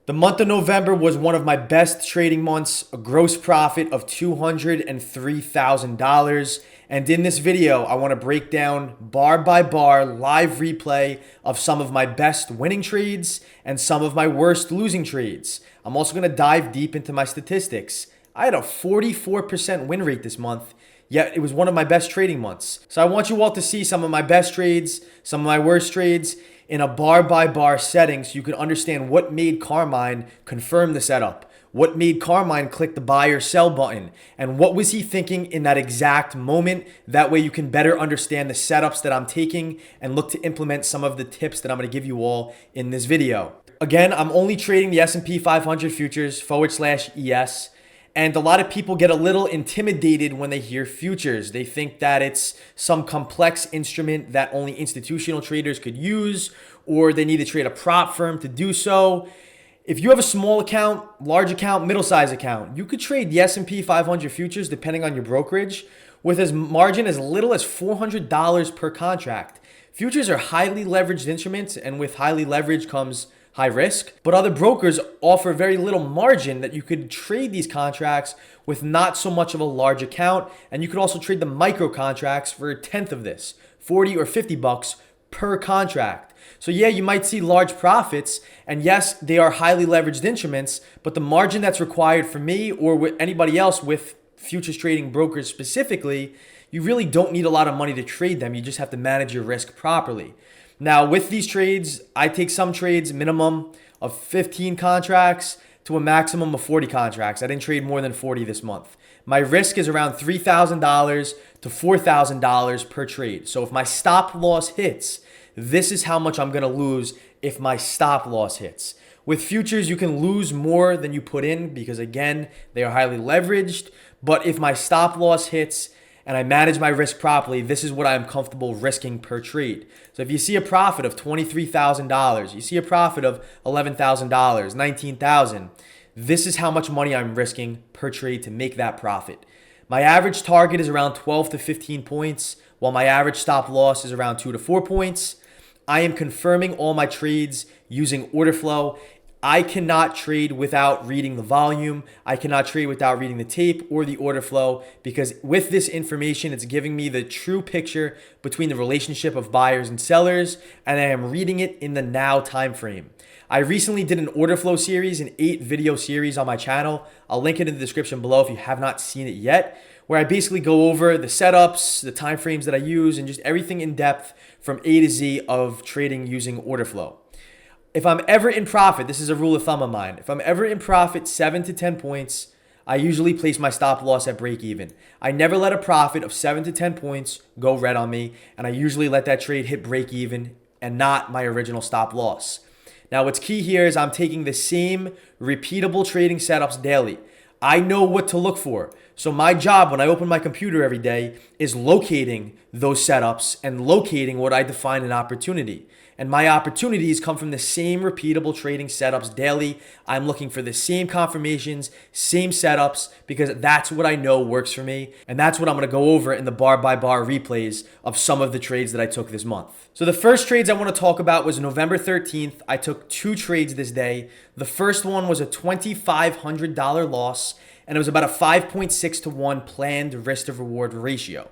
The month of November was one of my best trading months, a gross profit of $203,000. And in this video, I want to break down bar by bar live replay of some of my best winning trades and some of my worst losing trades. I'm also going to dive deep into my statistics. I had a 44% win rate this month, yet it was one of my best trading months. So I want you all to see some of my best trades, some of my worst trades, in a bar by bar setting so you can understand what made Carmine confirm the setup, what made Carmine click the buy or sell button, and what was he thinking in that exact moment. That way you can better understand the setups that I'm taking and look to implement some of the tips that I'm going to give you all in this video. Again, I'm only trading the S&P 500 futures /ES. And a lot of people get a little intimidated when they hear futures. They think that it's some complex instrument that only institutional traders could use, or they need to trade a prop firm to do so. If you have a small account, large account, middle-size account, you could trade the S&P 500 futures depending on your brokerage with as margin as little as $400 per contract. Futures are highly leveraged instruments, and with highly leveraged comes high risk, but other brokers offer very little margin that you could trade these contracts with not so much of a large account. And you could also trade the micro contracts for a tenth of this, 40 or 50 bucks per contract. So yeah, you might see large profits, and yes, they are highly leveraged instruments, but the margin that's required for me or with anybody else with futures trading brokers specifically, you really don't need a lot of money to trade them. You just have to manage your risk properly. Now, with these trades, I take some trades minimum of 15 contracts to a maximum of 40 contracts. I didn't trade more than 40 this month. My risk is around $3,000 to $4,000 per trade. So if my stop loss hits, this is how much I'm going to lose if my stop loss hits. With futures, you can lose more than you put in because, again, they are highly leveraged. But if my stop loss hits and I manage my risk properly, this is what I'm comfortable risking per trade. So if you see a profit of $23,000, you see a profit of $11,000, $19,000, this is how much money I'm risking per trade to make that profit. My average target is around 12 to 15 points, while my average stop loss is around 2 to 4 points. I am confirming all my trades using order flow. I cannot trade without reading the volume. I cannot trade without reading the tape or the order flow, because with this information, it's giving me the true picture between the relationship of buyers and sellers, and I am reading it in the now time frame. I recently did an order flow series, an 8-video series on my channel. I'll link it in the description below if you have not seen it yet, where I basically go over the setups, the time frames that I use, and just everything in depth from A to Z of trading using order flow. If I'm ever in profit, this is a rule of thumb of mine. If I'm ever in profit 7 to 10 points, I usually place my stop loss at break even. I never let a profit of 7 to 10 points go red on me, and I usually let that trade hit break even and not my original stop loss. Now, what's key here is I'm taking the same repeatable trading setups daily. I know what to look for. So my job when I open my computer every day is locating those setups and locating what I define an opportunity. And my opportunities come from the same repeatable trading setups daily. I'm looking for the same confirmations, same setups, because that's what I know works for me. And that's what I'm going to go over in the bar by bar replays of some of the trades that I took this month. So the first trades I want to talk about was November 13th. I took 2 trades this day. The first one was a $2,500 loss, and it was about a 5.6 to 1 planned risk to reward ratio.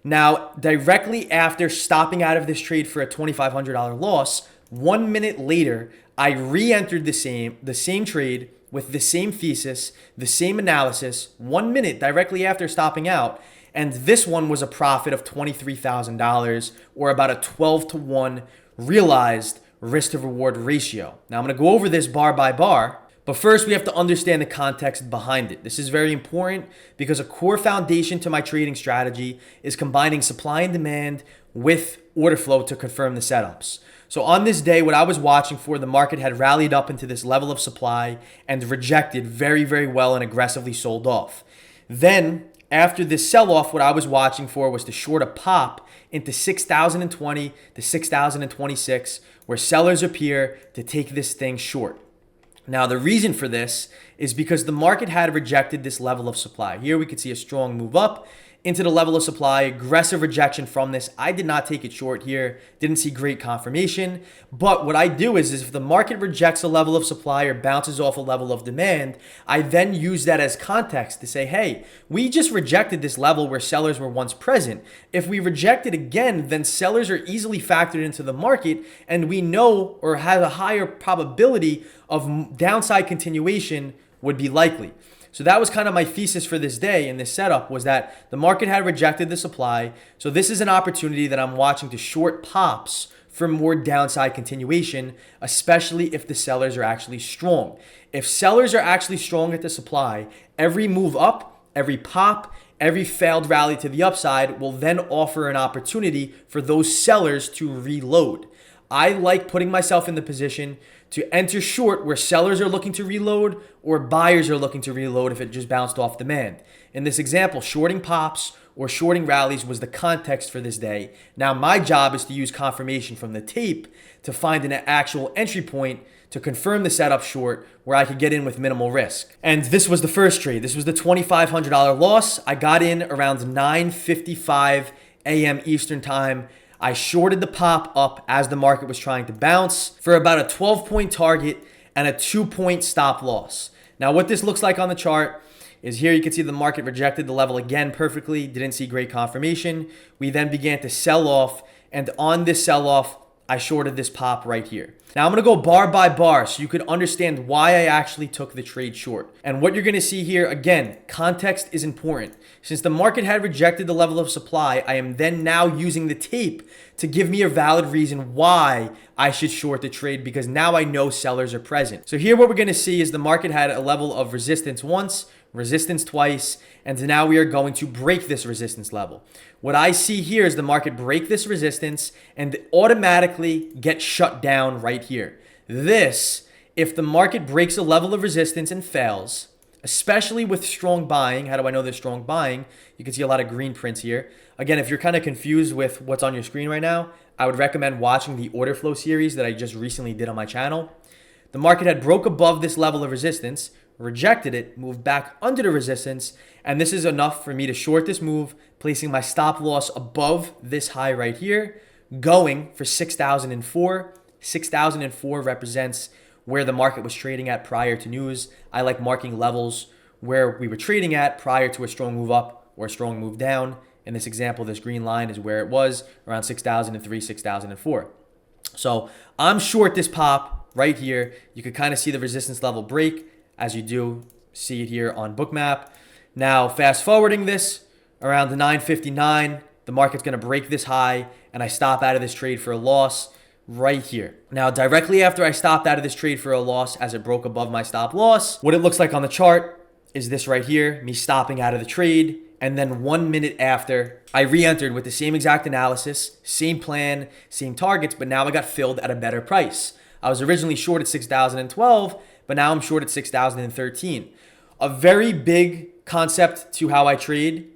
Now, directly after stopping out of this trade for a $2,500 loss, 1 minute later, I re-entered the same trade with the same thesis, the same analysis, 1 minute directly after stopping out. And this one was a profit of $23,000, or about a 12 to 1 realized risk to reward ratio. Now, I'm going to go over this bar by bar. But first, we have to understand the context behind it. This is very important because a core foundation to my trading strategy is combining supply and demand with order flow to confirm the setups. So on this day, what I was watching for, the market had rallied up into this level of supply and rejected very, very well and aggressively sold off. Then, after this sell-off, what I was watching for was to short a pop into 6,020 to 6,026, where sellers appear to take this thing short. Now, the reason for this is because the market had rejected this level of supply. Here we could see a strong move up into the level of supply, aggressive rejection from this. I did not take it short here, didn't see great confirmation. But what I do is if the market rejects a level of supply or bounces off a level of demand, I then use that as context to say, hey, we just rejected this level where sellers were once present. If we reject it again, then sellers are easily factored into the market, and we know or have a higher probability of downside continuation would be likely. So that was kind of my thesis for this day in this setup, was that the market had rejected the supply. So this is an opportunity that I'm watching to short pops for more downside continuation, especially if the sellers are actually strong. If sellers are actually strong at the supply, every move up, every pop, every failed rally to the upside will then offer an opportunity for those sellers to reload. I like putting myself in the position to enter short where sellers are looking to reload or buyers are looking to reload if it just bounced off demand. In this example, shorting pops or shorting rallies was the context for this day. Now my job is to use confirmation from the tape to find an actual entry point to confirm the setup short where I could get in with minimal risk. And this was the first trade. This was the $2,500 loss. I got in around 9:55 a.m. Eastern time. I shorted the pop up as the market was trying to bounce for about a 12-point target and a 2-point stop loss. Now what this looks like on the chart is here you can see the market rejected the level again perfectly, didn't see great confirmation. We then began to sell off, and on this sell off, I shorted this pop right here. Now I'm going to go bar by bar so you could understand why I actually took the trade short. And what you're going to see here, again, context is important. Since the market had rejected the level of supply, I am then now using the tape to give me a valid reason why I should short the trade, because now I know sellers are present. So here what we're going to see is the market had a level of resistance once, resistance twice, and now we are going to break this resistance level. What I see here is the market break this resistance and automatically get shut down right here. This, if the market breaks a level of resistance and fails, especially with strong buying, how do I know there's strong buying? You can see a lot of green prints here. Again, if you're kind of confused with what's on your screen right now, I would recommend watching the order flow series that I just recently did on my channel. The market had broke above this level of resistance, rejected it, moved back under the resistance, and this is enough for me to short this move, placing my stop loss above this high right here, going for 6,004. 6,004 represents where the market was trading at prior to news. I like marking levels where we were trading at prior to a strong move up or a strong move down. In this example, this green line is where it was, around 6,003, 6,004. So I'm short this pop right here. You could kind of see the resistance level break, as you do see it here on Bookmap. Now, fast forwarding this, around the 9:59, the market's going to break this high, and I stop out of this trade for a loss right here. Now, directly after I stopped out of this trade for a loss as it broke above my stop loss, what it looks like on the chart is this right here, me stopping out of the trade, and then 1 minute after, I re-entered with the same exact analysis, same plan, same targets, but now I got filled at a better price. I was originally short at 6,012, but now I'm short at 6,013. A very big concept to how I trade,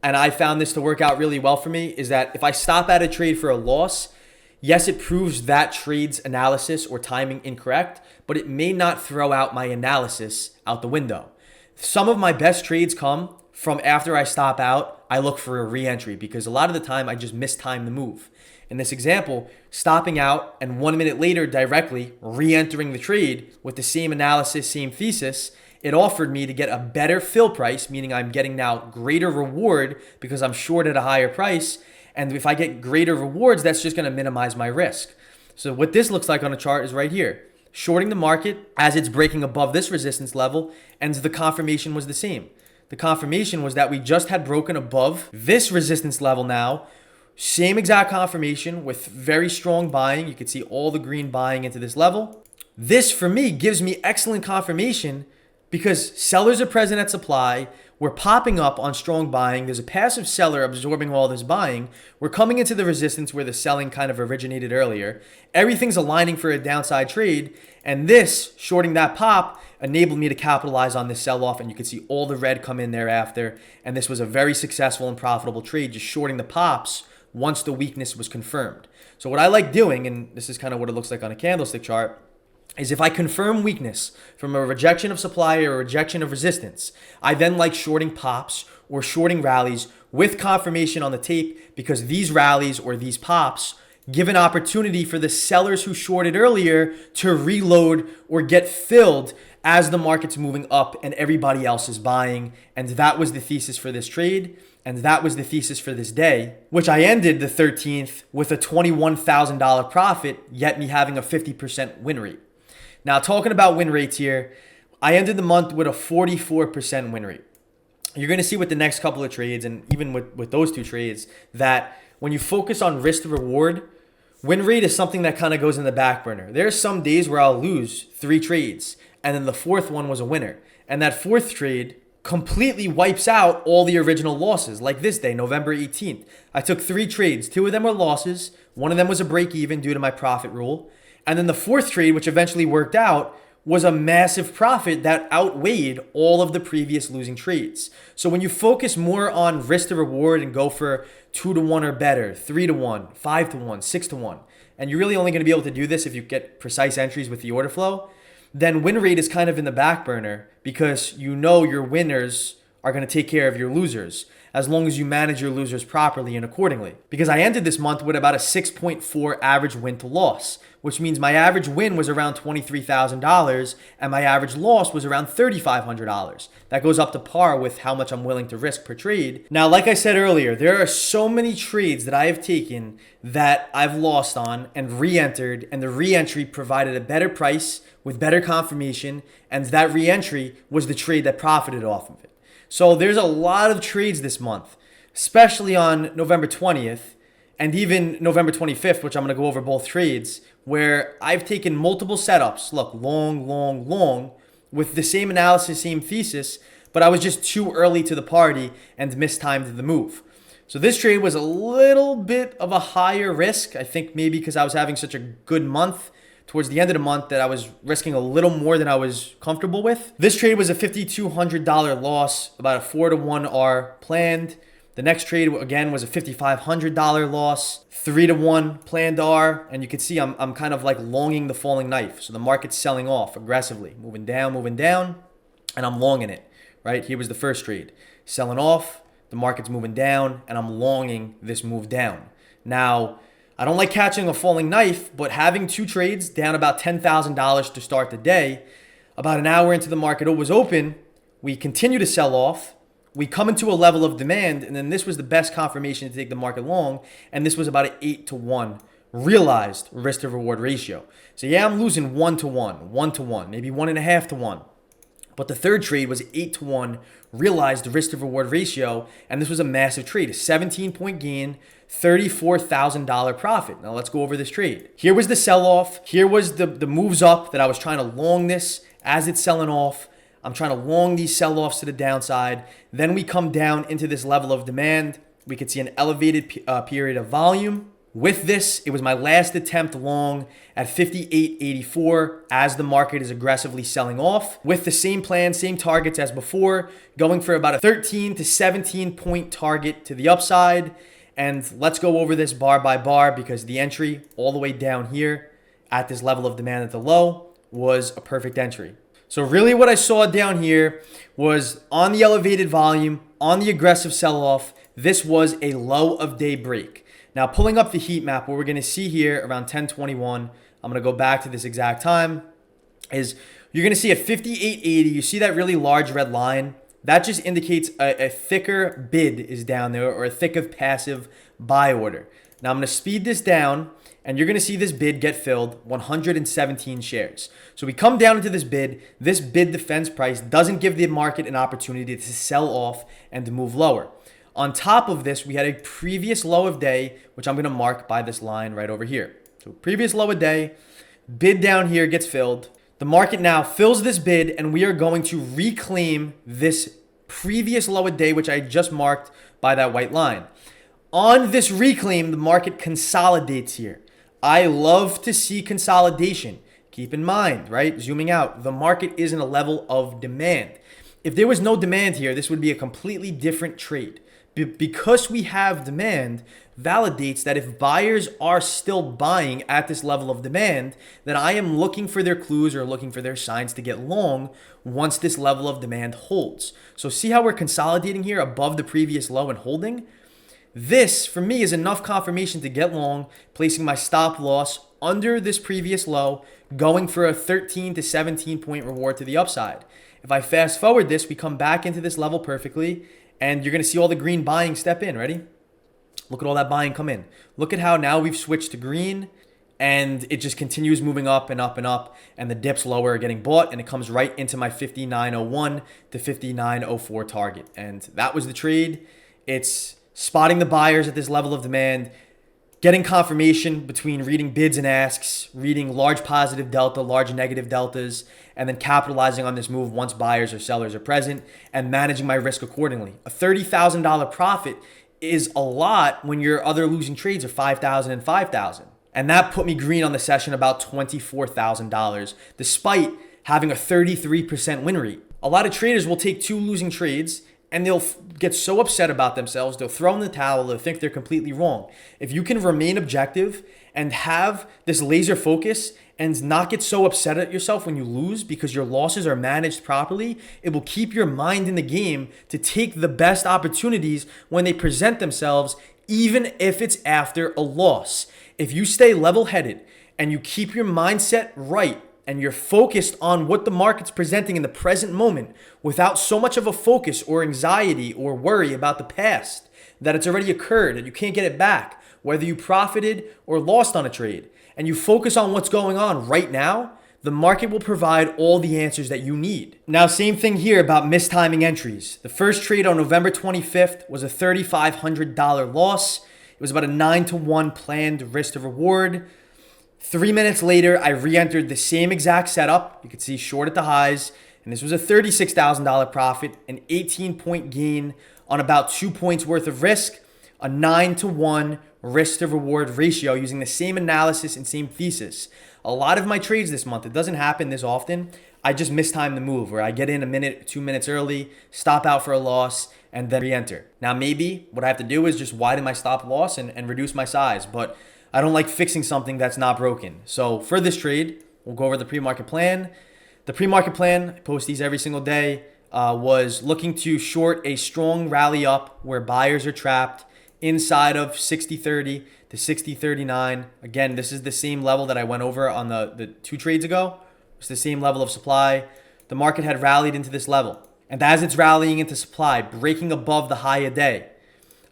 and I found this to work out really well for me, is that if I stop at a trade for a loss, yes, it proves that trade's analysis or timing incorrect, but it may not throw out my analysis out the window. Some of my best trades come from after I stop out, I look for a re-entry, because a lot of the time I just mistime the move. In this example, stopping out and 1 minute later directly re-entering the trade with the same analysis, same thesis, it offered me to get a better fill price, meaning I'm getting now greater reward because I'm short at a higher price. And if I get greater rewards, that's just going to minimize my risk. So what this looks like on a chart is right here. Shorting the market as it's breaking above this resistance level, and the confirmation was the same. The confirmation was that we just had broken above this resistance level now. Same exact confirmation with very strong buying. You can see all the green buying into this level. This, for me, gives me excellent confirmation because sellers are present at supply. We're popping up on strong buying. There's a passive seller absorbing all this buying. We're coming into the resistance where the selling kind of originated earlier. Everything's aligning for a downside trade. And this, shorting that pop, enabled me to capitalize on this sell-off. And you can see all the red come in thereafter. And this was a very successful and profitable trade, just shorting the pops once the weakness was confirmed. So what I like doing, and this is kind of what it looks like on a candlestick chart, is if I confirm weakness from a rejection of supply or a rejection of resistance, I then like shorting pops or shorting rallies with confirmation on the tape, because these rallies or these pops give an opportunity for the sellers who shorted earlier to reload or get filled as the market's moving up and everybody else is buying. And that was the thesis for this trade. And that was the thesis for this day, which I ended the 13th with a $21,000 profit, yet me having a 50% win rate. Now, talking about win rates here, I ended the month with a 44% win rate. You're going to see with the next couple of trades, and even with those two trades, that when you focus on risk to reward, win rate is something that kind of goes in the back burner. There are some days where I'll lose 3 trades, and then the fourth one was a winner. And that fourth trade completely wipes out all the original losses. Like this day, November 18th. I took 3 trades. 2 of them were losses. 1 of them was a break even due to my profit rule. And then the fourth trade, which eventually worked out, was a massive profit that outweighed all of the previous losing trades. So when you focus more on risk to reward and go for 2 to 1 or better, 3 to 1, 5 to 1, 6 to 1, and you're really only going to be able to do this if you get precise entries with the order flow, then win rate is kind of in the back burner, because you know your winners are going to take care of your losers as long as you manage your losers properly and accordingly. Because I ended this month with about a 6.4 average win to loss, which means my average win was around $23,000 and my average loss was around $3,500. That goes up to par with how much I'm willing to risk per trade. Now, like I said earlier, there are so many trades that I have taken that I've lost on and re-entered, and the re-entry provided a better price with better confirmation, and that re-entry was the trade that profited off of it. So there's a lot of trades this month, especially on November 20th and even November 25th, which I'm going to go over both trades, where I've taken multiple setups, look, long, with the same analysis, same thesis, but I was just too early to the party and mistimed the move. So this trade was a little bit of a higher risk. I think maybe because I was having such a good month towards the end of the month that I was risking a little more than I was comfortable with. This trade was a $5,200 loss, about a 4 to 1 R planned. The next trade, again, was a $5,500 loss, 3 to 1 planned R. And you can see I'm kind of like longing the falling knife. So the market's selling off aggressively, moving down, and I'm longing it, right? Here was the first trade. Selling off, the market's moving down, and I'm longing this move down. Now, I don't like catching a falling knife, but having 2 trades down about $10,000 to start the day, about an hour into the market was open, we continue to sell off, we come into a level of demand, and then this was the best confirmation to take the market long, and this was about an 8 to 1 realized risk to reward ratio. So yeah, I'm losing 1 to 1, 1 to 1, maybe 1.5 to 1. But the third trade was 8 to 1 realized risk to reward ratio, and this was a massive trade, a 17-point gain, $34,000 profit. Now let's go over this trade. Here was the sell-off. Here was the moves up that I was trying to long this as it's selling off. I'm trying to long these sell-offs to the downside. Then we come down into this level of demand. We could see an elevated period of volume. With this, it was my last attempt long at 58.84 as the market is aggressively selling off, with the same plan, same targets as before, going for about a 13 to 17 point target to the upside. And let's go over this bar by bar, because the entry all the way down here at this level of demand at the low was a perfect entry. So really what I saw down here was on the elevated volume, on the aggressive sell-off, this was a low of day break. Now pulling up the heat map, what we're going to see here around 10:21, I'm going to go back to this exact time, is you're going to see a 58.80. You see that really large red line? That just indicates a thicker bid is down there, or a thick of passive buy order. Now I'm going to speed this down, and you're going to see this bid get filled, 117 shares. So we come down into this bid. This bid defense price doesn't give the market an opportunity to sell off and to move lower. On top of this, we had a previous low of day, which I'm going to mark by this line right over here. So previous low of day, bid down here gets filled. The market now fills this bid, and we are going to reclaim this previous low of day, which I just marked by that white line. On this reclaim, the market consolidates here. I love to see consolidation. Keep in mind, right? Zooming out, the market is in a level of demand. If there was no demand here, this would be a completely different trade. because we have demand, validates that if buyers are still buying at this level of demand, then I am looking for their clues or looking for their signs to get long once this level of demand holds. So see how we're consolidating here above the previous low and holding? This, for me, is enough confirmation to get long, placing my stop loss under this previous low, going for a 13 to 17 point reward to the upside. If I fast forward this, we come back into this level perfectly, and you're going to see all the green buying step in. Ready? Look at all that buying come in. Look at how now we've switched to green, and it just continues moving up and up and up, and the dips lower are getting bought, and it comes right into my 59.01 to 59.04 target. And that was the trade. It's spotting the buyers at this level of demand, getting confirmation between reading bids and asks, reading large positive delta, large negative deltas, and then capitalizing on this move once buyers or sellers are present and managing my risk accordingly. A $30,000 profit is a lot when your other losing trades are $5,000 and $5,000. And that put me green on the session about $24,000, despite having a 33% win rate. A lot of traders will take two losing trades and they'll get so upset about themselves, they'll throw in the towel, they'll think they're completely wrong. If you can remain objective and have this laser focus and not get so upset at yourself when you lose because your losses are managed properly, it will keep your mind in the game to take the best opportunities when they present themselves, even if it's after a loss. If you stay level-headed and you keep your mindset right, and you're focused on what the market's presenting in the present moment without so much of a focus or anxiety or worry about the past, that it's already occurred and you can't get it back, whether you profited or lost on a trade, and you focus on what's going on right now, the market will provide all the answers that you need. Now, same thing here about mistiming entries. The first trade on November 25th was a $3,500 loss. It was about a 9-to-1 planned risk to reward. 3 minutes later, I re-entered the same exact setup. You could see short at the highs, and this was a $36,000 profit, an 18-point gain on about 2 points worth of risk, a 9-to-1 risk to reward ratio using the same analysis and same thesis. A lot of my trades this month, it doesn't happen this often, I just mistime the move where I get in a minute, 2 minutes early, stop out for a loss, and then re-enter. Now maybe what I have to do is just widen my stop loss and reduce my size, but I don't like fixing something that's not broken. So for this trade, we'll go over the pre-market plan. The pre-market plan, I post these every single day, was looking to short a strong rally up where buyers are trapped inside of 60.30 to 60.39. Again, this is the same level that I went over on the two trades ago. It's the same level of supply. The market had rallied into this level. And as it's rallying into supply, breaking above the high a day,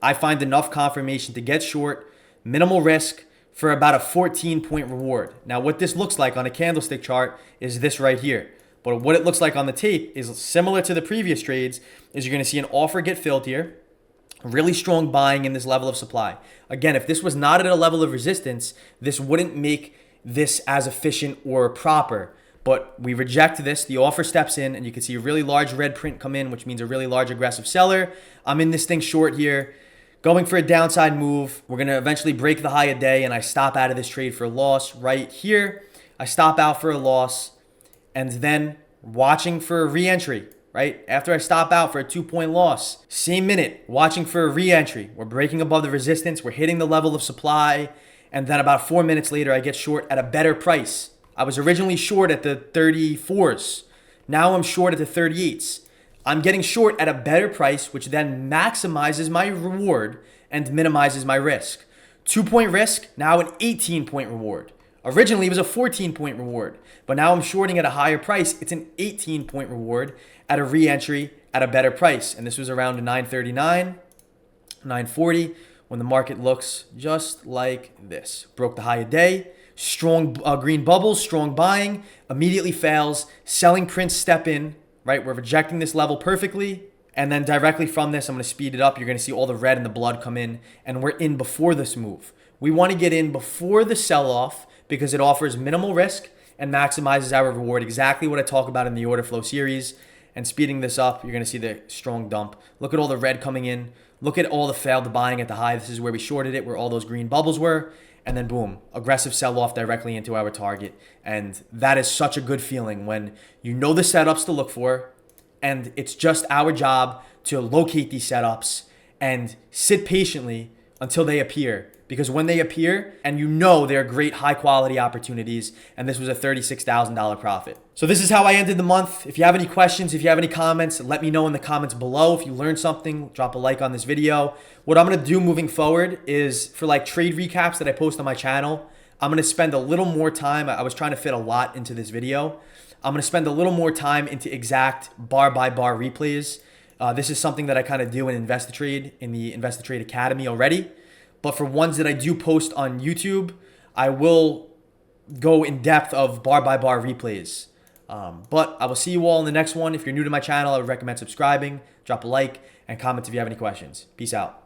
I find enough confirmation to get short, minimal risk, for about a 14-point reward. Now, what this looks like on a candlestick chart is this right here. But what it looks like on the tape is similar to the previous trades, is you're going to see an offer get filled here, really strong buying in this level of supply. Again, if this was not at a level of resistance, this wouldn't make this as efficient or proper. But we reject this. The offer steps in, and you can see a really large red print come in, which means a really large aggressive seller. I'm in this thing short here, going for a downside move. We're going to eventually break the high a day, and I stop out of this trade for a loss right here. I stop out for a loss, and then watching for a re-entry, right? After I stop out for a 2-point loss, same minute, watching for a re-entry. We're breaking above the resistance. We're hitting the level of supply, and then about 4 minutes later, I get short at a better price. I was originally short at the 34s. Now I'm short at the 38s. I'm getting short at a better price, which then maximizes my reward and minimizes my risk. 2-point risk, now an 18-point reward. Originally, it was a 14-point reward, but now I'm shorting at a higher price. It's an 18-point reward at a re-entry at a better price. And this was around 939, 940, when the market looks just like this. Broke the high a day, strong green bubbles, strong buying, immediately fails, selling prints step in, right? We're rejecting this level perfectly. And then directly from this, I'm going to speed it up. You're going to see all the red and the blood come in, and we're in before this move. We want to get in before the sell-off because it offers minimal risk and maximizes our reward. Exactly what I talk about in the order flow series. And speeding this up, you're going to see the strong dump. Look at all the red coming in. Look at all the failed buying at the high. This is where we shorted it, where all those green bubbles were. And then boom, aggressive sell-off directly into our target. And that is such a good feeling when you know the setups to look for, and it's just our job to locate these setups and sit patiently until they appear. Because when they appear, and you know they're great high quality opportunities, and this was a $36,000 profit. So this is how I ended the month. If you have any questions, if you have any comments, let me know in the comments below. If you learned something, drop a like on this video. What I'm gonna do moving forward is for like trade recaps that I post on my channel, I'm gonna spend a little more time. I was trying to fit a lot into this video. I'm gonna spend a little more time into exact bar by bar replays. This is something that I kind of do in InvestiTrade, in the InvestiTrade Academy already. But for ones that I do post on YouTube, I will go in depth of bar by bar replays. But I will see you all in the next one. If you're new to my channel, I would recommend subscribing, drop a like, and comment if you have any questions. Peace out.